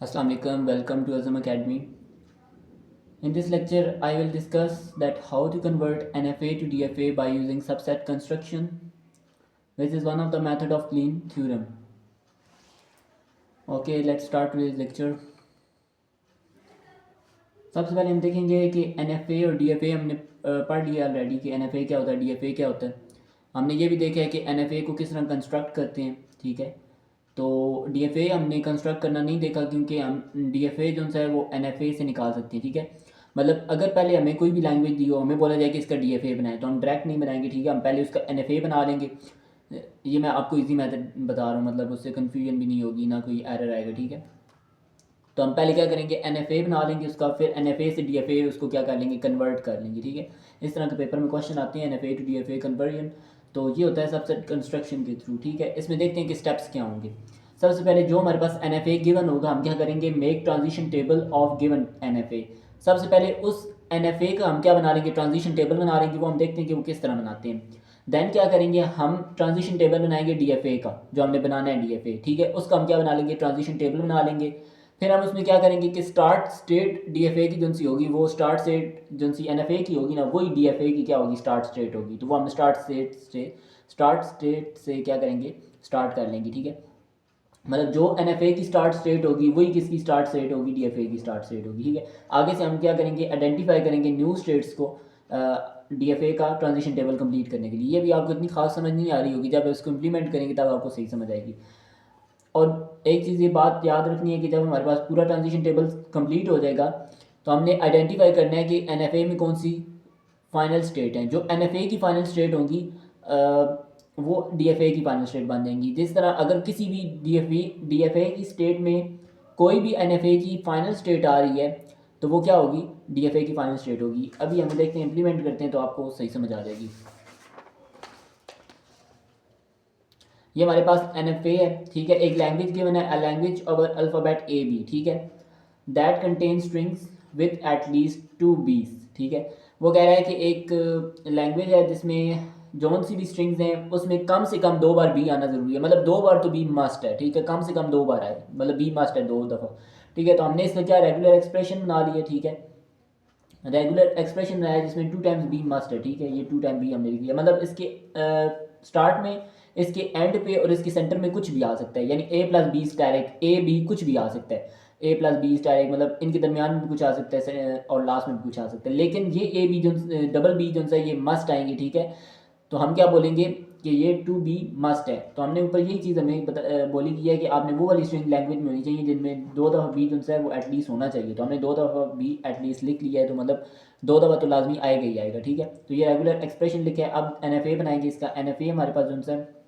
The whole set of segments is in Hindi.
Assalamu alaikum, welcome to Azam Academy. In this lecture, I will discuss that how to convert NFA to DFA by using subset construction, which is one of the method of Kleene theorem. Okay, let's start with lecture. सबसे पहले हम देखेंगे कि NFA और DFA हमने पढ़ लिया ऑलरेडी कि NFA क्या होता है, DFA क्या होता है. हमने ये भी देखा है कि NFA को किस तरह कंस्ट्रक्ट करते हैं, ठीक है. तो DFA हमने कंस्ट्रक्ट करना नहीं देखा क्योंकि हम DFA जो है वो NFA से निकाल सकते हैं, ठीक है. मतलब अगर पहले हमें कोई भी लैंग्वेज दी हो, हमें बोला जाए कि इसका DFA बनाए, तो हम डायरेक्ट नहीं बनाएंगे, ठीक है. हम पहले उसका NFA बना लेंगे. ये मैं आपको इजी मेथड बता रहा हूँ, मतलब उससे कन्फ्यूजन भी नहीं होगी, ना कोई एरर आएगा, ठीक है. तो हम पहले क्या करेंगे, NFA बना लेंगे उसका, फिर NFA से DFA उसको क्या कर लेंगे, कन्वर्ट कर लेंगे, ठीक है. इस तरह के पेपर में क्वेश्चन आते हैं, NFA टू DFA कन्वर्जन. तो ये होता है सबसेट कंस्ट्रक्शन के थ्रू, ठीक है. इसमें देखते हैं कि स्टेप्स क्या होंगे. सबसे पहले जो हमारे पास NFA गिवन होगा, हम क्या करेंगे, make transition table of given NFA. सबसे पहले उस NFA का हम क्या बना लेंगे, ट्रांजिशन टेबल बना लेंगे. वो हम देखते हैं कि वो किस तरह बनाते हैं. देन क्या करेंगे, हम ट्रांजिशन टेबल बनाएंगे DFA का, जो हमने बनाना है DFA, ठीक है. उसका हम क्या बना लेंगे, ट्रांजिशन टेबल बना लेंगे. फिर हम उसमें क्या करेंगे कि स्टार्ट स्टेट DFA की जो सी होगी, वो स्टार्ट स्टेट जो सी NFA की होगी ना, वही DFA की क्या होगी, स्टार्ट स्टेट होगी. तो वो हम स्टार्ट स्टेट से क्या करेंगे, स्टार्ट कर लेंगे, ठीक है. मतलब जो NFA की स्टार्ट स्टेट होगी वही किसकी स्टार्ट स्टेट होगी, DFA की स्टार्ट स्टेट होगी, ठीक है. आगे से हम क्या करेंगे, आइडेंटिफाई करेंगे न्यू स्टेट्स को DFA का ट्रांजिशन टेबल कंप्लीट करने के लिए. ये भी आपको इतनी खास समझ नहीं आ रही होगी, जब इसको इम्प्लीमेंट करेंगे तब आपको सही समझ आएगी. और एक चीज़ ये बात याद रखनी है कि जब हमारे पास पूरा ट्रांजिशन टेबल कंप्लीट हो जाएगा, तो हमने आइडेंटिफाई करना है कि NFA में कौन सी फाइनल स्टेट है. जो NFA की फाइनल स्टेट होंगी वो DFA की फाइनल स्टेट बन जाएंगी. जिस तरह अगर किसी भी DFA की स्टेट में कोई भी NFA की फाइनल स्टेट आ रही है, तो वो क्या होगी, DFA की फाइनल स्टेट होगी. अभी हम देखते हैं, इम्प्लीमेंट करते हैं, तो आपको सही समझ आ जाएगी. ये हमारे पास NFA है, ठीक है. एक लैंग्वेज गिवन है, a language over alphabet AB, ठीक है. That contain strings with at least 2 बीस, ठीक है. वो कह रहा है कि एक लैंग्वेज है जिसमें जौन सी भी स्ट्रिंग्स हैं उसमें कम से कम 2 बार बी आना ज़रूरी है. मतलब 2 बार तो बी मस्ट है, ठीक है. कम से कम 2 बार आए, मतलब बी मस्ट है 2 दफ़ा, ठीक है. तो हमने इसका क्या रेगुलर एक्सप्रेशन बना लिया, ठीक है. रेगुलर एक्सप्रेशन बनाया जिसमें 2 टाइम्स बी मस्ट है, ठीक है. ये 2 टाइम बी हमने लिख लिया. मतलब इसके स्टार्ट में, इसके एंड पे और इसके सेंटर में कुछ भी आ सकता है. यानी A plus B direct A B कुछ भी आ सकता है. A प्लस बी डायरेक्ट मतलब इनके दरमियान में भी कुछ आ सकता है और लास्ट में भी कुछ आ सकता है. लेकिन ये A B जो डबल बी जो है ये मस्ट आएंगे, ठीक है. तो हम क्या बोलेंगे कि ये 2B मस्ट है. तो हमने ऊपर यही चीज़ हमें बोली की है कि आपने वो वाली स्ट्रिंग लैंग्वेज में होनी चाहिए जिनमें 2 दफ़ा बी जो है वो एटलीस्ट होना चाहिए. तो हमने 2 दफ़ा बी एटलीस्ट लिख लिया है, तो मतलब 2 दफ़ा तो लाजमी आएगा ही आएगा, ठीक है. तो ये रेगुलर एक्सप्रेशन लिखे है. अब NFA बनाएंगे. इसका NFA हमारे पास जो है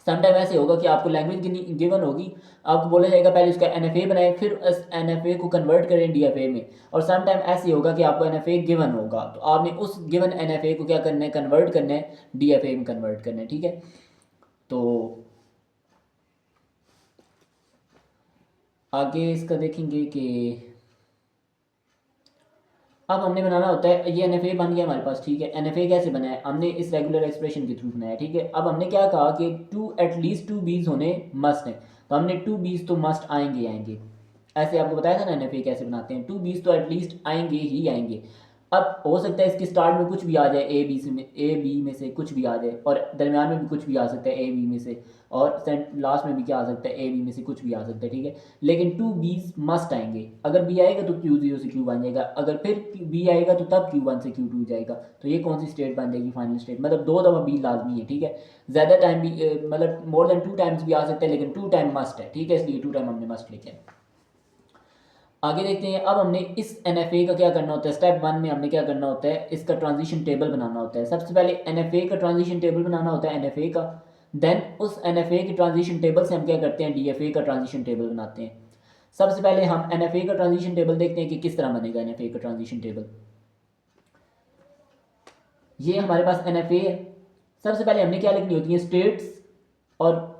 सम टाइम ऐसे होगा कि आपको लैंग्वेज गिवन होगी, आपको बोला जाएगा पहले उसका NFA बनाए, फिर उस NFA को कन्वर्ट करें DFA में. और सम टाइम ऐसे होगा कि आपको NFA गिवन होगा, तो आपने उस गिवन NFA को क्या करना है, कन्वर्ट करना है, DFA में कन्वर्ट करना है, ठीक है. तो आगे इसका देखेंगे कि अब हमने बनाना होता है. ये NFA बन गया हमारे पास, ठीक है. NFA कैसे बना है, हमने इस रेगुलर एक्सप्रेशन के थ्रू बनाया, ठीक है. अब हमने क्या कहा कि एटलीस्ट 2 बीज होने मस्ट हैं, तो हमने 2 बीज तो मस्ट आएंगे आएंगे. ऐसे आपको बताया था ना NFA कैसे बनाते हैं. 2 बीज तो एटलीस्ट आएंगे ही आएंगे. अब हो सकता है इसके स्टार्ट में कुछ भी आ जाए, ए बी में से कुछ भी आ जाए, और दरमियान में भी कुछ भी आ सकता है A B में से, और लास्ट में भी क्या आ सकता है, A B में से कुछ भी आ सकता है, ठीक है. लेकिन 2 बीज मस्ट आएंगे. अगर B आएगा तो Q0 से Q1 जाएगा, अगर फिर B आएगा तो तब Q1 से Q2 जाएगा. तो ये कौन सी स्टेट बन जाएगी, फाइनल स्टेट. मतलब 2 दफ़ा B लाजमी है, ठीक है. ज़्यादा टाइम भी मतलब मोर देन 2 टाइम्स भी आ सकता है, लेकिन 2 टाइम मस्ट है, ठीक है. इसलिए 2 टाइम हमने मस्ट लिखा है. आगे देखते हैं. अब हमने इस NFA का क्या करना होता है. स्टेप 1 में हमने क्या करना होता है, इसका ट्रांजिशन टेबल बनाना होता है. सबसे पहले NFA का ट्रांजिशन टेबल बनाना होता है, NFA का. देन उस NFA के ट्रांजिशन टेबल से हम क्या करते हैं, DFA का ट्रांजिशन टेबल बनाते हैं. सबसे पहले हम NFA का ट्रांजिशन टेबल देखते हैं कि किस तरह बनेगा NFA का ट्रांजिशन टेबल. ये हमारे पास NFA है. सबसे पहले हमने क्या लिखनी होती है, स्टेट्स. और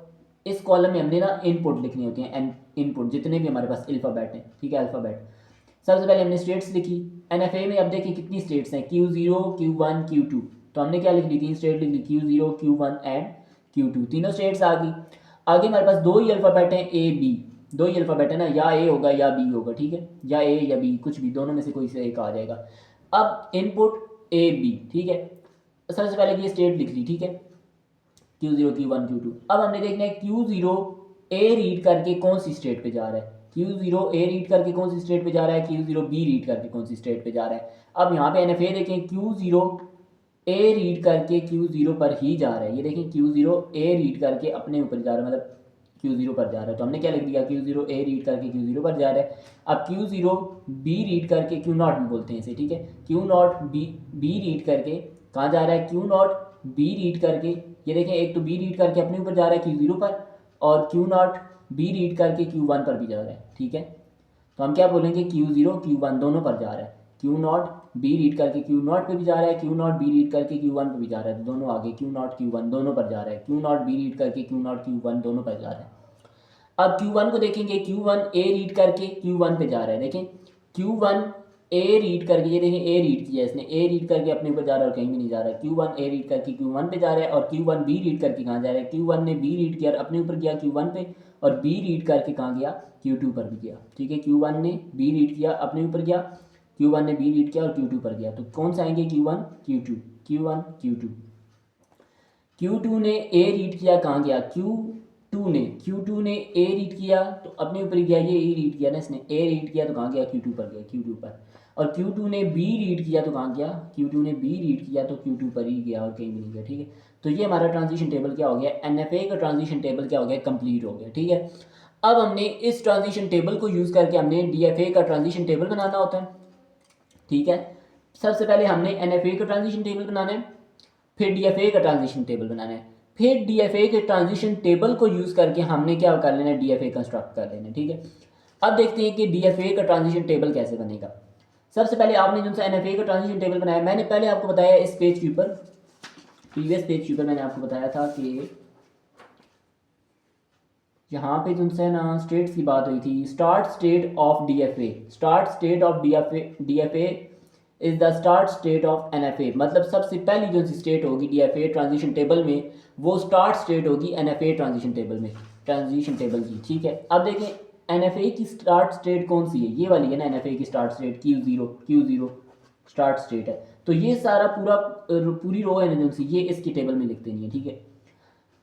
इस कॉलम में हमने ना इनपुट लिखनी होती है, इनपुट जितने भी हमारे पास अल्फ़ाबेट हैं, ठीक है, अल्फ़ाबेट. सबसे पहले हमने स्टेट्स लिखी. NFA में अब देखिए कितनी स्टेट्स हैं, Q0 Q1 Q2. तो हमने क्या लिख ली, 3 स्टेट लिख ली, Q0 Q1 एंड Q2. तीनों स्टेट्स आ गई. आगे हमारे पास 2 ही अल्फ़ाबेट हैं, A B. दो ही अल्फ़ाबेट है ना, या ए होगा या बी होगा, ठीक है, या ए या बी, कुछ भी, दोनों में से कोई से एक आ जाएगा। अब इनपुट ए बी, ठीक है, सबसे पहले ये स्टेट लिख ली, ठीक है, Q0 Q1 Q2। अब हमने देखना है Q0 ए रीड करके कौन सी स्टेट पे जा रहा है, Q0 ए रीड करके कौन सी स्टेट पे जा रहा है, Q0 बी रीड करके कौन सी स्टेट पे जा रहा है। अब यहाँ पे NFA देखें, Q0 ए रीड करके Q0 पर ही जा रहा है, ये देखें Q0 ए रीड करके अपने ऊपर जा रहा है, मतलब Q0 पर जा रहा है, तो हमने क्या लिख दिया, Q0 ए रीड करके Q0 पर जा रहा है। अब Q0 बी रीड करके, Q0 भी बोलते हैं इसे, ठीक है, Q0 बी रीड करके कहाँ जा रहा है, Q0 बी रीड करके, ये देखें एक तो बी रीड करके अपने ऊपर जा रहा है Q0 पर, और Q0 बी रीड करके Q1 पर भी जा रहा है, ठीक है, तो हम क्या बोलेंगे, Q0 Q1 दोनों पर जा रहा है, Q0 बी रीड करके Q0 पे भी जा रहा है, Q0 बी रीड करके Q1 पे भी जा रहा है, तो दोनों आगे Q0 Q1 दोनों पर जा रहा है, Q0 बी रीड करके Q0 Q1 दोनों पर जा रहा है। अब Q1 को देखेंगे, Q1 ए रीड करके Q1 पे जा रहा है, देखें Q1 ए रीड करके, ये देखें ए रीड किया इसने, ए रीड करके अपने ऊपर जा रहा है और कहीं भी नहीं जा रहा है, Q1 ए रीड करके Q1 पे जा रहा है, और Q1 बी रीड करके कहाँ जा रहा है, Q1 ने बी रीड किया और अपने ऊपर गया Q1 पे, और बी रीड करके कहाँ गया, Q2 पर भी गया, ठीक है, Q1 ने बी रीड किया अपने ऊपर गया, Q1 ने बी रीड किया और Q2 पर गया, तो कौन सा आएंगे, Q1 Q2 Q1 Q2। Q2 ने ए रीड किया, कहाँ गया, Q2 ने ए रीड किया तो अपने ऊपर ही गया, ये ए रीड किया ना इसने, ए रीड किया तो कहाँ गया, Q2 पर गया, Q2 पर, और Q2 ने बी रीड किया तो कहाँ गया, Q2 ने बी रीड किया तो Q2 पर ही गया और कहीं भी नहीं गया, ठीक है। तो ये हमारा ट्रांजिशन टेबल क्या हो गया, NFA का ट्रांजिशन टेबल क्या हो गया, कंप्लीट हो गया, ठीक है। अब हमने इस ट्रांजिशन टेबल को यूज़ करके हमने DFA का ट्रांजिशन टेबल बनाना होता है, ठीक है। सबसे पहले हमने NFA का ट्रांजिशन टेबल बनाना है, फिर DFA का ट्रांजिशन टेबल बनाना है, फिर DFA के ट्रांजिशन टेबल को यूज़ करके हमने क्या कर लेना है, DFA कंस्ट्रक्ट कर लेना है, ठीक है। अब देखते हैं कि DFA का ट्रांजिशन टेबल कैसे बनेगा। सबसे पहले आपने जो सा NFA का ट्रांजिशन टेबल बनाया, मैंने पहले आपको बताया इस पेज के ऊपर, प्रीवियस पेज के ऊपर मैंने आपको बताया था कि यहाँ पे जो है ना स्टेट्स की बात हुई थी, start state of DFA, start state of DFA is the start state of NFA, मतलब सबसे पहली जो सी स्टेट होगी DFA ट्रांजिशन टेबल में, वो स्टार्ट स्टेट होगी NFA ट्रांजिशन टेबल में, ट्रांजिशन टेबल की, ठीक है। अब देखें NFA की स्टार्ट स्टेट कौन सी है, ये वाली है ना, NFA की start state Q0 start state है, तो ये सारा पूरी रो है ना जो सी, ये इसकी टेबल में लिख देनी है, ठीक है।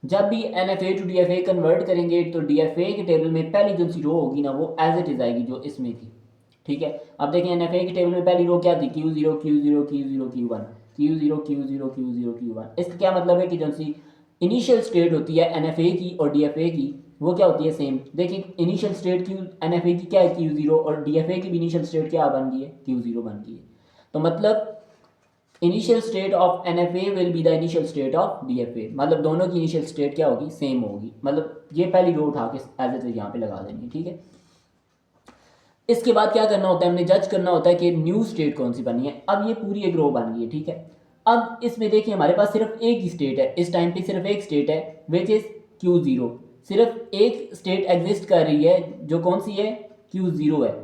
जब भी NFA टू DFA कन्वर्ट करेंगे तो DFA के टेबल में पहली जो सी रो होगी ना, वो एज इट इज़ आएगी जो इसमें थी, ठीक है। अब देखें NFA के टेबल में पहली रो क्या थी, Q0 Q0 Q0 Q1 Q0 Q0 Q0 Q1। इसका क्या मतलब है कि जो सी इनिशियल स्टेट होती है NFA की और DFA की, वो क्या होती है, सेम। देखिए इनिशियल स्टेट NFA की क्या है, Q0, और DFA की भी इनिशियल स्टेट क्या बन गई है, Q0 बन गई है। तो मतलब initial state of NFA will be the initial state of DFA, मतलब दोनों की इनिशियल स्टेट क्या होगी, सेम होगी, मतलब ये पहली रो उठा के एज इट इज यहाँ पे लगा देनी है, ठीक है। इसके बाद क्या करना होता है, हमने जज करना होता है कि न्यू स्टेट कौन सी बनी है। अब ये पूरी एक रो बन गई है, ठीक है। अब इसमें देखिए हमारे पास सिर्फ एक ही स्टेट है, इस टाइम पे सिर्फ एक स्टेट है, विच इज़ Q0, सिर्फ एक स्टेट एग्जिस्ट कर रही है जो कौन सी है, Q0 है।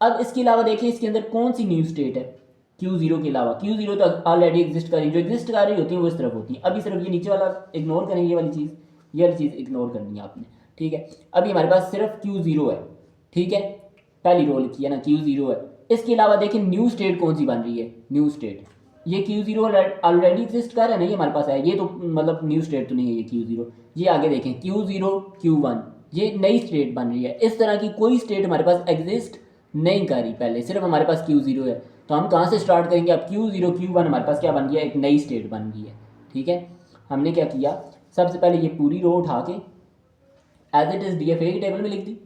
अब इसके अलावा देखिए इसके अंदर कौन सी न्यू स्टेट है, Q0 के अलावा, Q0 तो ऑलरेडी एग्जिस्ट कर रही है, जो एग्जिस्ट कर रही होती है वो इस तरफ होती है। अभी सिर्फ ये नीचे वाला इग्नोर करेंगे, ये वाली चीज़, ये वाली चीज़ इग्नोर करनी है आपने, ठीक है। अभी हमारे पास सिर्फ Q0 है, ठीक है, पहली रो लिखी है ना, Q0 है। इसके अलावा देखिए न्यू स्टेट कौन सी बन रही है, न्यू स्टेट, ये Q0 ऑलरेडी एग्जिस्ट कर रहा है ना, ये हमारे पास है, ये तो मतलब न्यू स्टेट तो नहीं है ये Q0। ये आगे देखें Q0 Q1, ये नई स्टेट बन रही है। इस तरह की कोई स्टेट हमारे पास एग्जिस्ट नहीं कर रही पहले, सिर्फ हमारे पास Q0 है। तो हम कहाँ से स्टार्ट करेंगे, अब Q0 Q1 हमारे पास क्या बन गया, एक नई स्टेट बन गई है, ठीक है। हमने क्या किया, सबसे पहले ये पूरी रो उठा के एज इट इज़ DFA की टेबल में लिख दी।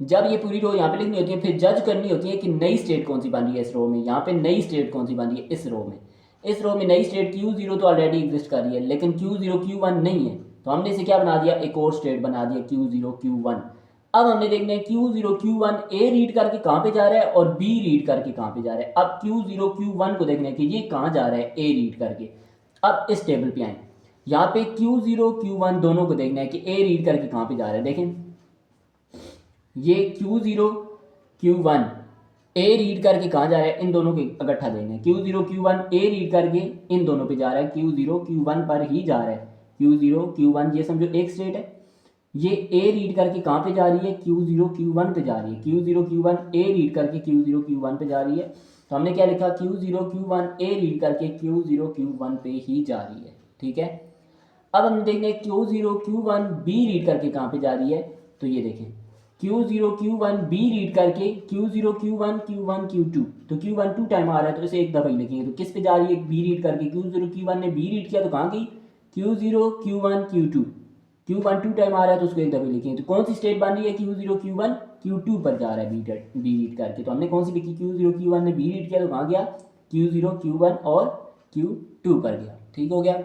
जब ये पूरी रो यहाँ पे लिखनी होती है, फिर जज करनी होती है कि नई स्टेट कौन सी बन रही है इस रो में, यहाँ पे नई स्टेट कौन सी बन रही है इस रो में। इस रो में नई स्टेट Q0 तो ऑलरेडी एग्जिस्ट कर रही है, लेकिन Q0 Q1 नहीं है, तो हमने इसे क्या बना दिया, एक और स्टेट बना दिया Q0 Q1। अब हमने देखना है Q0 Q1 ए रीड करके कहाँ पे जा रहा है और बी रीड करके कहाँ पे जा रहा है। अब Q0 Q1 को देखना है कि ये कहाँ जा रहा है, ए रीड करके। अब इस टेबल पे आए, यहाँ पे Q0 Q1 दोनों को देखना है कि ए रीड करके कहाँ पे जा रहा है। देखें ये Q0 Q1 ए रीड करके कहाँ जा रहा है, इन दोनों को इकट्ठा देना है। Q0 Q1 ए रीड करके इन दोनों पे जा रहा है, Q0 Q1 पर ही जा रहा है। Q0 Q1 ये समझो एक स्टेट है, ये ए रीड करके कहाँ पे जा रही है, Q0 Q1 पे जा रही है, Q0 Q1 ए रीड करके Q0 Q1 पे जा रही है। तो हमने क्या लिखा, Q0 Q1 ए रीड करके Q0 Q1 पे ही जा रही है, ठीक है। अब हम देखेंगे Q0 Q1 बी रीड करके कहाँ पे जा रही है, तो ये देखें Q0 Q1 बी रीड करके Q0 Q1 Q1 Q2, तो Q1 2 टाइम आ रहा है तो इसे एक दफ़ा ही लिखेंगे। तो किस पे जा रही है, बी रीड करके, Q0 Q1 ने बी रीड किया तो कहाँ गई, Q0 Q1 Q2, Q1 2 time आ रहा है तो उसको एक दफ़े लिखेंगे। तो कौन सी स्टेट बन रही है, Q0 Q1 Q2 पर जा रहा है बी रीड करके। तो हमने कौन सी लिखी, Q0 Q1 ने बी रीड किया तो कहाँ गया, Q0 Q1 और Q2 पर गया, ठीक हो गया।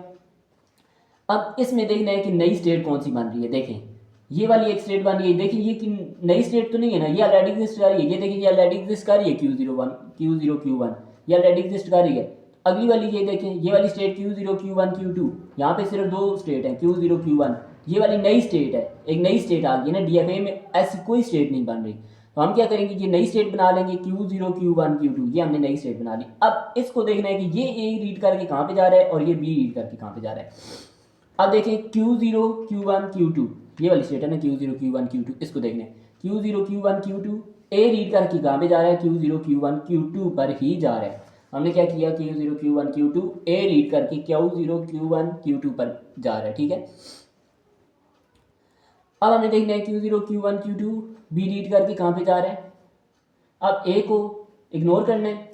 अब इसमें देखना है कि नई स्टेट कौन सी बन रही है। देखें ये वाली एक स्टेट बन रही है, देखिए ये कि नई स्टेट तो नहीं है ना, ये ऑलरेडी एग्जिस्ट कर रही है। ये देखिए ये ऑलरेडी एग्जिस्ट कर रही है Q0 Q1, ये ऑलरेडी एग्जिस्ट कर रही है। अगली वाली ये देखें, ये वाली स्टेट Q0 Q1 Q2, यहाँ पे सिर्फ दो स्टेट हैं Q0 Q1, ये वाली नई स्टेट है, एक नई स्टेट आ गई ना। DFA में ऐसी कोई स्टेट नहीं बन रही, तो हम क्या करेंगे, ये नई स्टेट बना लेंगे Q0 Q1 Q2, ये हमने नई स्टेट बना ली। अब इसको देखना है कि ये ए रीड करके कहाँ पे जा रहा है और ये बी रीड करके कहाँ पे जा रहा है। अब देखें Q0 Q1 Q2, ये वाली स्टेट है ना Q0 Q1 Q2, इसको देखने Q0 Q1 Q2 A read करके कहाँ पे जा रहा है, Q0 Q1 Q2 पर ही जा रहा है। हमने क्या किया, Q0 Q1 Q2 A read करके Q0 Q1 Q2 पर जा रहा है, ठीक है। अब हमें देखना है Q0 Q1 Q2 B read करके कहाँ पे जा रहा है। अब ए को इग्नोर करना है,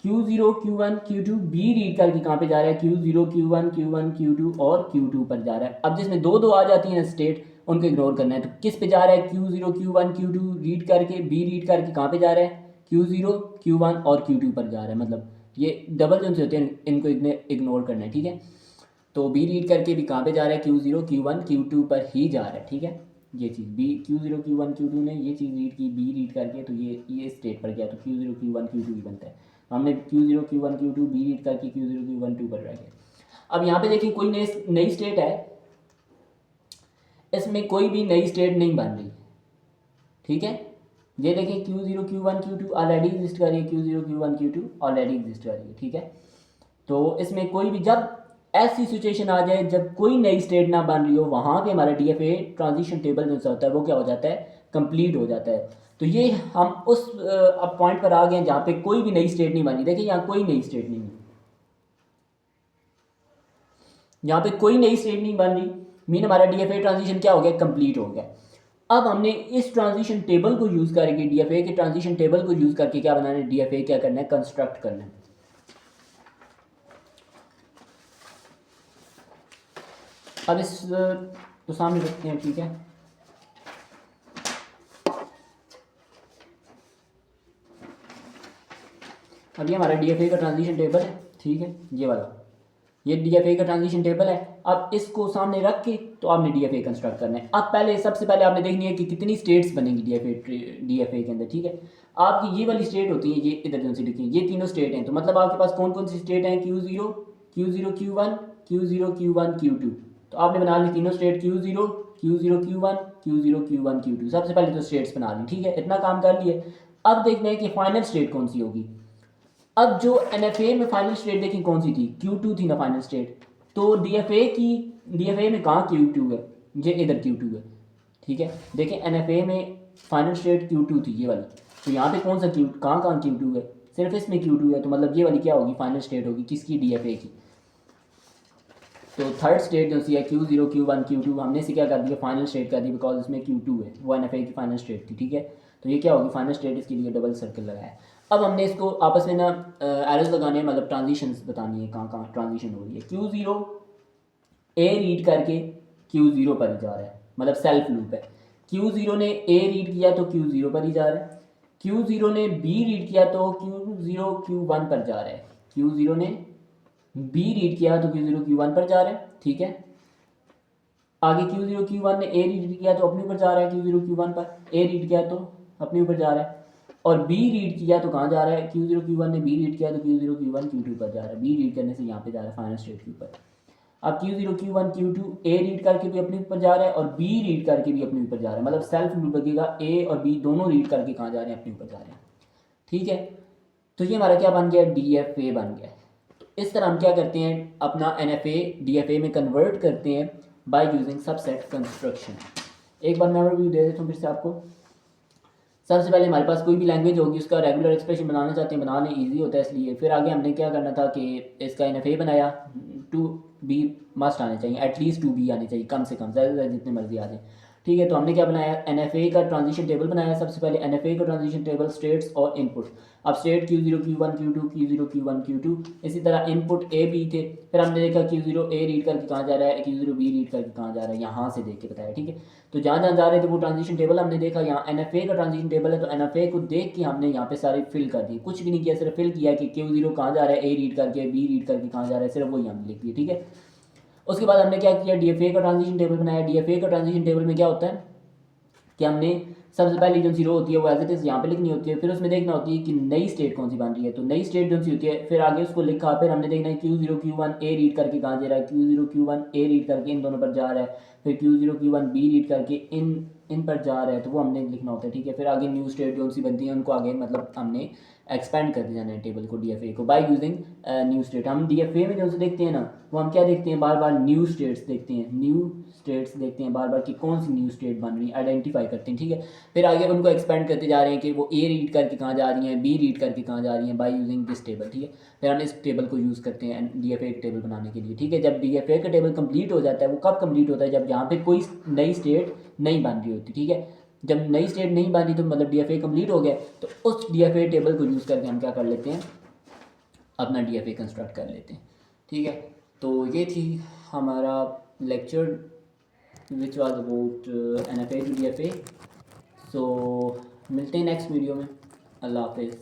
Q0 Q1 Q2 B read करके कहाँ पे जा रहा है, Q0 Q1 Q1 Q2 और Q2 पर जा रहा है। अब जिसमें दो दो आ जाती हैं स्टेट, उनको इग्नोर करना है। तो किस पे जा रहा है, Q0 Q1 Q2 रीड करके बी रीड करके कहाँ पे जा रहा है, Q0 Q1 और Q2 पर जा रहा है। मतलब ये डबल जो होते हैं इनको इग्नोर करना है, ठीक है। तो बी रीड करके भी कहाँ पे जा रहा है, Q0 Q1 Q2 पर ही जा रहा है, ठीक है। ये चीज़ बी Q0 Q1 Q2 ने ये चीज़ रीड की बी रीड करके, तो ये स्टेट पर गया, तो Q0 Q1 Q2 ही बनता है। हमने Q0 Q1 Q2 B read करके Q0 Q1 2 पर रह गया। अब यहाँ पे देखिए कोई नई स्टेट है, इसमें कोई भी नई स्टेट नहीं बन रही, ठीक है। ये देखिए Q0 Q1 Q2 already exist कर रही है, Q0 Q1 Q2 already exist कर रही है, ठीक है। तो इसमें कोई भी, जब ऐसी सिचुएशन आ जाए जब कोई नई स्टेट ना बन रही हो, वहाँ पे हमारा DFA ट्रांजिशन टेबल जो होता है वो क्या हो जाता है, कंप्लीट हो जाता है। तो ये हम उस अब पॉइंट पर आ गए हैं जहाँ पे कोई भी नई स्टेट नहीं बनी। देखिए यहाँ कोई नई स्टेट नहीं है, यहाँ पे कोई नई स्टेट नहीं बन रही, मीन हमारा DFA ट्रांजिशन क्या हो गया, कंप्लीट हो गया। अब हमने इस ट्रांजिशन टेबल को यूज़ करके, DFA के ट्रांजिशन टेबल को यूज़ करके क्या बनाना है, DFA क्या करना है, कंस्ट्रक्ट करना है। अब इस तो सामने रखते हैं, ठीक है। अब ये हमारा DFA का ट्रांजिशन टेबल है, ठीक है, ये वाला ये DFA का ट्रांजिशन टेबल है। अब इसको सामने रख के तो आपने DFA कंस्ट्रक्ट करना है। अब सबसे पहले आपने देखनी है कि कितनी स्टेट्स बनेंगी DFA के अंदर, ठीक है। आपकी ये वाली स्टेट होती है, ये इधर जो से लिखी ये तीनों स्टेट हैं। तो मतलब आपके पास कौन कौन सी स्टेट हैं, Q0 Q1 Q0 Q1 Q2। तो आपने बना ली तीनों state, Q0 Q1 Q0 Q1 Q2। सबसे पहले तो स्टेट्स बना ली, ठीक है, इतना काम कर लिए। अब देखना है कि फाइनल स्टेट कौन सी होगी। अब जो NFA में फाइनल स्टेट देखी कौन सी थी, Q2 थी ना फाइनल स्टेट। तो DFA में कहाँ Q2 है, ये इधर Q2 है, ठीक है। देखिए NFA में फाइनल स्टेट Q2 थी, ये वाली। तो यहाँ पे कौन सा कहाँ Q2 है, सिर्फ इसमें Q2 है। तो मतलब ये वाली क्या होगी, फाइनल स्टेट होगी किसकी, DFA की। तो थर्ड स्टेट जो सी है Q0 Q1 Q2, हमने से क्या कर दिया, फाइनल स्टेट कर दी, बिकॉज इसमें Q2 है, वो NFA की फाइनल स्टेट थी, ठीक है। तो ये क्या होगी, फाइनल स्टेट, इसके लिए डबल सर्कल लगाया। अब हमने इसको आपस में ना एरोज लगाने हैं, मतलब ट्रांजिशंस बतानी है कहाँ कहाँ ट्रांजिशन हो रही है। Q0 ए रीड करके Q0 पर ही जा रहा है, मतलब सेल्फ लूप है। Q0 ने ए रीड किया तो Q0 पर ही जा रहा है। Q0 ने बी रीड किया तो Q0 Q1 पर जा रहा है। Q0 ने बी रीड किया तो Q0 Q1 पर जा रहा है, ठीक है। आगे Q0 Q1 ने ए रीड किया तो अपने ऊपर जा रहा है, Q0 Q1 पर ए रीड किया तो अपने ऊपर जा रहा है। और बी रीड किया तो कहाँ जा रहा है, Q0 Q1 ने बी रीड किया तो Q0 Q1 Q2 पर जा रहा है। बी रीड करने से यहाँ पे जा रहा है फाइनल स्टेट के ऊपर। अब Q0 Q1 Q2 A read करके भी अपने ऊपर जा रहा है और बी रीड करके भी अपने ऊपर जा रहा है, मतलब सेल्फ लूप लगेगा, ए और बी दोनों रीड करके कहाँ जा रहे हैं, अपने ऊपर जा रहे हैं, ठीक है। तो ये हमारा क्या बन गया, DFA बन गया। तो इस तरह हम क्या करते हैं, अपना NFA DFA में कन्वर्ट करते हैं बाय यूजिंग सबसेट कंस्ट्रक्शन। एक बार मैं ओवरव्यू दे देता हूँ फिर से आपको। सबसे पहले हमारे पास कोई भी लैंग्वेज होगी उसका रेगुलर एक्सप्रेशन बनाना चाहते हैं, बनाने ईजी होता है इसलिए। फिर आगे हमने क्या करना था कि इसका NFA बनाया, टू बी मस्ट आने चाहिए, एटलीस्ट 2B आने चाहिए, कम से कम, ज़्यादा से ज़्यादा जितने मर्जी आ जाए। ठीक है, तो हमने क्या बनाया, NFA का ट्रांजिशन टेबल बनाया। सबसे पहले NFA का ट्रांजिशन टेबल स्टेट्स और इनपुट। अब state Q0 Q1 Q2 Q0 Q1 Q2, इसी तरह इनपुट A B थे। फिर हमने देखा Q0 A रीड करके कहाँ जा रहा है, Q0 B रीड करके कहाँ जा रहा है, यहाँ से देख के बताया। ठीक है, तो जहाँ जहाँ जा रहे थे वो ट्रांजिशन टेबल हमने देखा। यहाँ NFA का ट्रांजिशन टेबल है, तो NFA को देख के हमने यहाँ पे सारे फिल कर दिए, कुछ भी नहीं किया, सिर्फ फिल किया कि Q0 कहाँ जा रहा है, A रीड करके, B रीड करके कहाँ जा रहा है, सिर्फ वही हमने लिख दिया। ठीक है, उसके बाद हमने क्या किया, DFA का ट्रांजिशन टेबल बनाया। DFA का ट्रांजिशन टेबल में क्या होता है कि हमने सबसे पहले जो सी रो होती है वो एज इट इज़ यहाँ पे लिखनी होती है। फिर उसमें देखना होती है कि नई स्टेट कौन सी बन रही है, तो नई स्टेट जो सी होती है, फिर आगे उसको लिखा। फिर हमने देखना है Q0 Q1 A रीड करके कहाँ जा रहा है, Q0 Q1 A रीड करके इन दोनों पर जा रहा है, फिर Q0 Q1 B रीड करके इन पर जा रहा है, तो वो हमने लिखना होता है। ठीक है, फिर आगे न्यू स्टेट जो सी बनती है उनको आगे मतलब हमने एक्सपेंड करते जाना है टेबल को, DFA को, बाय यूजिंग न्यू स्टेट। हम DFA में जो से देखते हैं ना, वो हम क्या देखते हैं, बार बार न्यू स्टेट्स देखते हैं, न्यू स्टेट्स देखते हैं बार बार कि कौन सी न्यू स्टेट बन रही है, आइडेंटिफाई करते हैं। ठीक है, फिर आगे उनको एक्सपेंड करते जा रहे हैं कि वो A रीड करके कहाँ जा रही हैं, B रीड करके कहाँ जा रही हैं, बाय यूजिंग दिस टेबल। ठीक है, फिर हम इस टेबल को यूज़ करते हैं DFA का टेबल बनाने के लिए। ठीक है, जब DFA का टेबल कंप्लीट हो जाता है, वो कब कंप्लीट होता है, जब यहाँ पे कोई नई स्टेट नहीं बन रही होती। ठीक है, जब नई स्टेट नहीं बन रही तो मतलब DFA कंप्लीट हो गया, तो उस DFA टेबल को यूज़ करके हम क्या कर लेते हैं, अपना DFA कंस्ट्रक्ट कर लेते हैं। ठीक है, तो ये थी हमारा lecture which was about NFA to DFA। So मिलते हैं नेक्स्ट वीडियो में। अल्लाह हाफिज़।